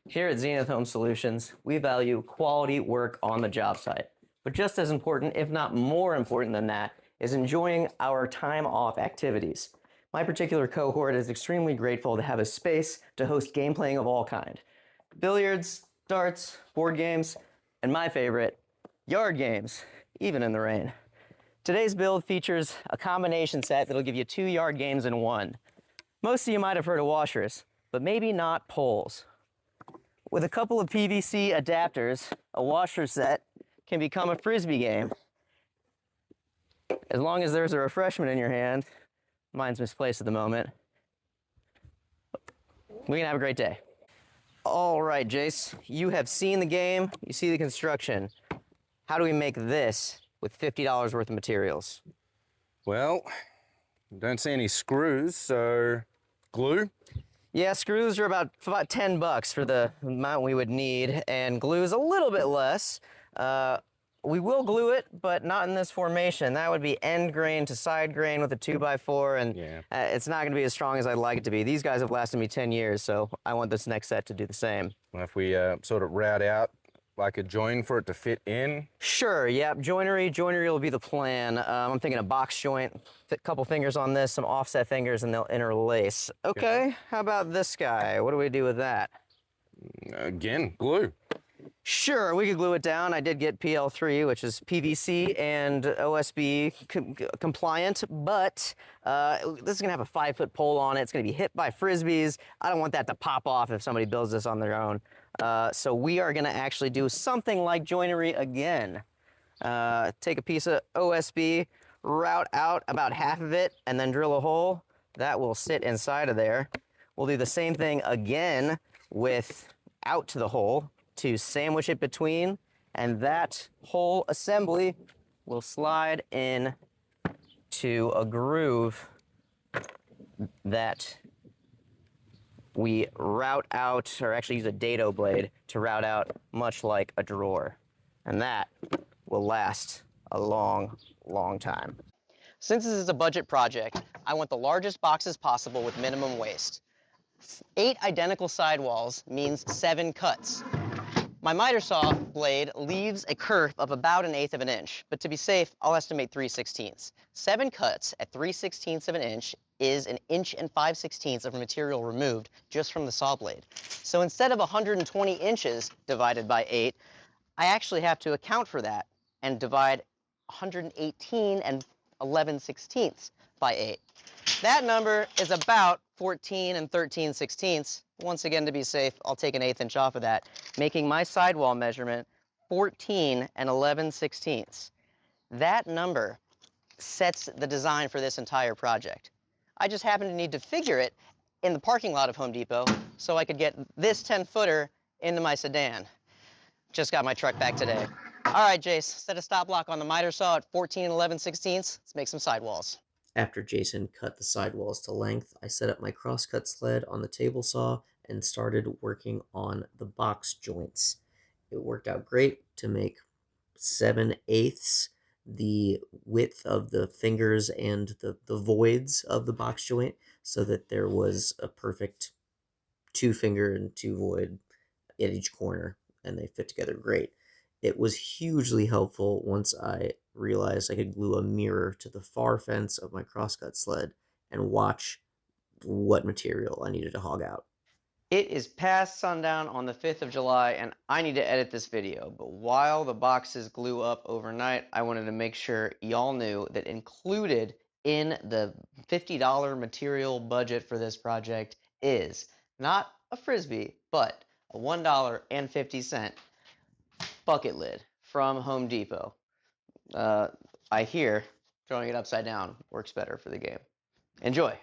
Here at Zenith Home Solutions, we value quality work on the job site. But just as important, if not more important than that, is enjoying our time off activities. My particular cohort is extremely grateful to have a space to host game playing of all kind. Billiards, darts, board games, and my favorite, yard games, even in the rain. Today's build features a combination set that'll give you 2 yard games in one. Most of you might have heard of washers, but maybe not poles. With a couple of PVC adapters, a washer set can become a frisbee game. As long as there's a refreshment in your hand, mine's misplaced at the moment, we can have a great day. All right, Jace, you have seen the game, you see the construction. How do we make this with $50 worth of materials? Well, don't see any screws, so glue? Yeah, screws are about 10 bucks for the amount we would need, and glue is a little bit less. We will glue it, but not in this formation. That would be end grain to side grain with a 2x4, and it's not going to be as strong as I'd like it to be. These guys have lasted me 10 years, so I want this next set to do the same. Well, if we sort of route out like a join for it to fit in? Sure, yep, joinery will be the plan. I'm thinking a box joint, a couple fingers on this, some offset fingers, and they'll interlace. Okay, how about this guy? What do we do with that? Again, glue. Sure, we could glue it down. I did get PL3, which is PVC and OSB compliant, but this is gonna have a 5-foot pole on it. It's gonna be hit by frisbees. I don't want that to pop off if somebody builds this on their own. So we are gonna actually do something like joinery again. Take a piece of OSB, route out about half of it, and then drill a hole. That will sit inside of there. We'll do the same thing again with out to the hole to sandwich it between, and that whole assembly will slide in to a groove that we route out, or actually use a dado blade to route out, much like a drawer. And that will last a long, long time. Since this is a budget project, I want the largest boxes possible with minimum waste. 8 identical sidewalls means 7 cuts. My miter saw blade leaves a kerf of about 1/8 of an inch, but to be safe, I'll estimate 3/16. 7 cuts at 3/16 of an inch is 1 5/16 inches of material removed just from the saw blade. So instead of 120 inches divided by 8, I actually have to account for that and divide 118 11/16 by 8. That number is about 14 13/16. Once again, to be safe, I'll take 1/8 inch off of that, making my sidewall measurement 14 11/16. That number sets the design for this entire project. I just happen to need to figure it in the parking lot of Home Depot so I could get this 10-footer into my sedan. Just got my truck back today. All right, Jace, set a stop block on the miter saw at 14 11/16. Let's make some sidewalls. After Jason cut the sidewalls to length, I set up my crosscut sled on the table saw and started working on the box joints. It worked out great to make 7/8 the width of the fingers and the voids of the box joint, so that there was a perfect 2 finger and 2 void at each corner, and they fit together great. It was hugely helpful once I realized I could glue a mirror to the far fence of my crosscut sled and watch what material I needed to hog out. It is past sundown on the 5th of July, and I need to edit this video, but while the boxes glue up overnight, I wanted to make sure y'all knew that included in the $50 material budget for this project is not a frisbee, but a $1.50 bucket lid from Home Depot. I hear throwing it upside down works better for the game. Enjoy.